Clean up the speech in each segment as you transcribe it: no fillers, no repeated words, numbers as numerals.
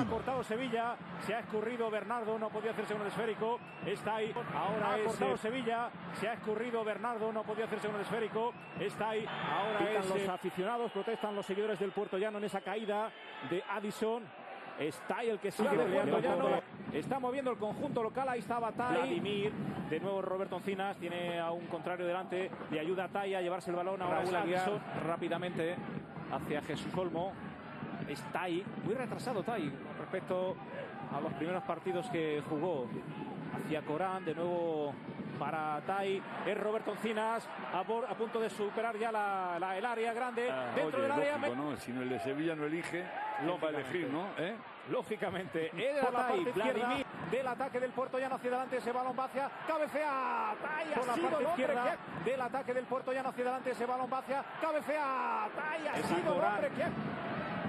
Ha cortado Sevilla, se ha escurrido Bernardo, no podía hacerse con el esférico. Está ahí, ahora ha cortado Sevilla, se ha escurrido Bernardo, no podía hacerse con el esférico. Está ahí, ahora pitan los aficionados, protestan los seguidores del Puertollano en esa caída de Addison. Está ahí el que sigue del Puertollano. Está moviendo el conjunto local. Ahí está Batay. Vladimir. De nuevo Roberto Encinas. Tiene a un contrario delante. Le ayuda a Tai a llevarse el balón. Ahora Raúl Aguiar rápidamente hacia Jesús Olmo. Está ahí. Muy retrasado Tai respecto a los primeros partidos que jugó. Hacia Corán. De nuevo para Tai. Es Roberto Encinas. A punto de superar ya el área grande. Dentro del área. Lógico, ¿no? Si no el de Sevilla no elige, no va a elegir, ¿no? Lógicamente, por la parte izquierda del ataque del Puertollano hacia adelante, ese balón va hacia cabecea Tai, por la parte izquierda del ataque del Puertollano hacia adelante, ese balón va hacia cabecea Tai, ha sido el hombre que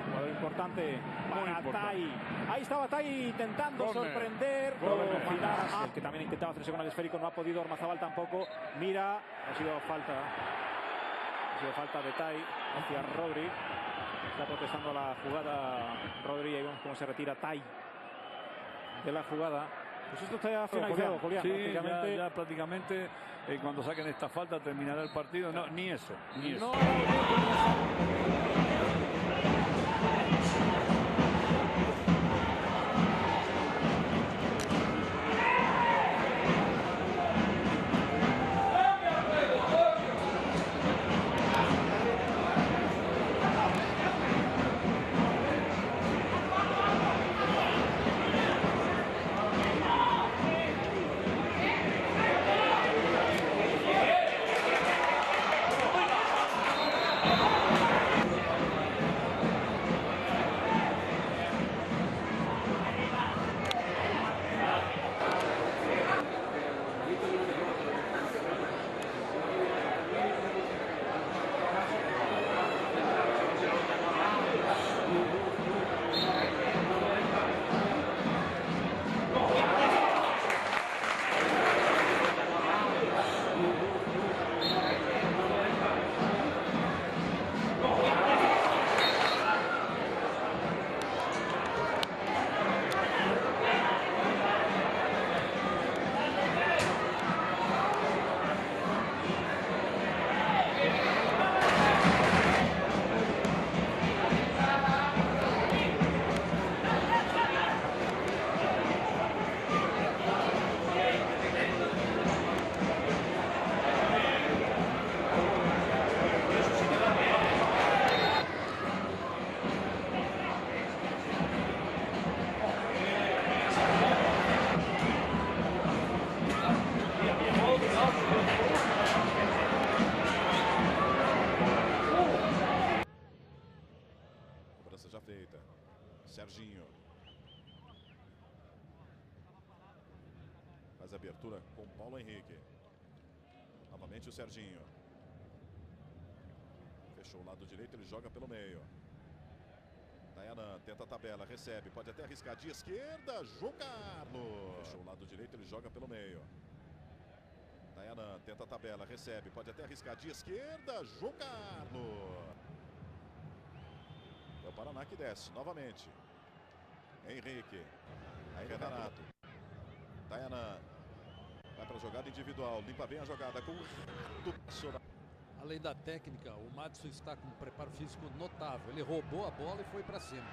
jugador importante para Tai. Ahí estaba Tai intentando sorprender. Roberto Encinas, el que también intentaba hacerse con el esférico, no ha podido. Ormazábal tampoco. Mira, ha sido falta de Tai hacia Rodri. Está protestando la jugada Rodri. Ahí vemos cómo se retira Tai de la jugada. Pues esto está finalizado, Julián. Sí, ya prácticamente cuando saquen esta falta terminará el partido. No, ni eso. No. Cobrança já feita. Serginho. Faz a abertura com Paulo Henrique. Novamente o Serginho. Fechou o lado direito, ele joga pelo meio. Tayanan tenta a tabela, recebe, pode até arriscar de esquerda. João Carlos. Fechou o lado direito, ele joga pelo meio. Tayanan tenta a tabela, recebe, pode até arriscar de esquerda. João Carlos. É o Paraná que desce novamente. Henrique. Aí Renato. Tayanan. Vai para a jogada individual. Limpa bem a jogada com o... Além da técnica, o Madison está com um preparo físico notável. Ele roubou a bola e foi para cima.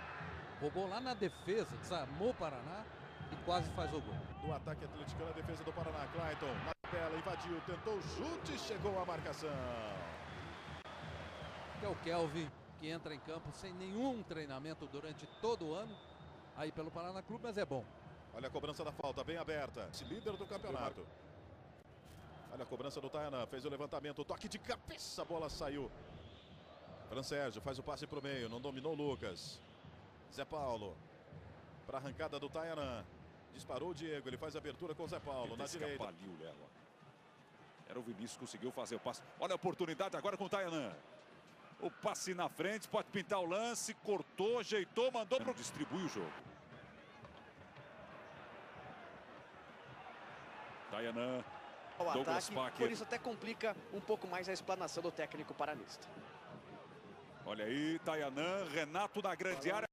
Roubou lá na defesa, desarmou o Paraná e quase faz o gol. Do ataque atleticano, a defesa do Paraná. Clayton na tela, invadiu, tentou o chute, chegou a marcação. É o Kelvin, que entra em campo sem nenhum treinamento durante todo o ano, aí pelo Paraná Clube, mas é bom. Olha a cobrança da falta, bem aberta. Esse líder do campeonato. Olha a cobrança do Tayanan, fez o levantamento, toque de cabeça, a bola saiu. Fran Sérgio faz o passe para o meio, não dominou o Lucas. Zé Paulo, para a arrancada do Tayanan. Disparou o Diego, ele faz a abertura com o Zé Paulo, na direita. Ali o Léo. Era o Vinícius, conseguiu fazer o passe. Olha a oportunidade agora com o Tayanan. O passe na frente, pode pintar o lance, cortou, ajeitou, mandou para o... Distribui o jogo. Tayanan. O ataque, por isso até complica um pouco mais a explanação do técnico paranista. Olha aí, Tayanan, Renato na grande área.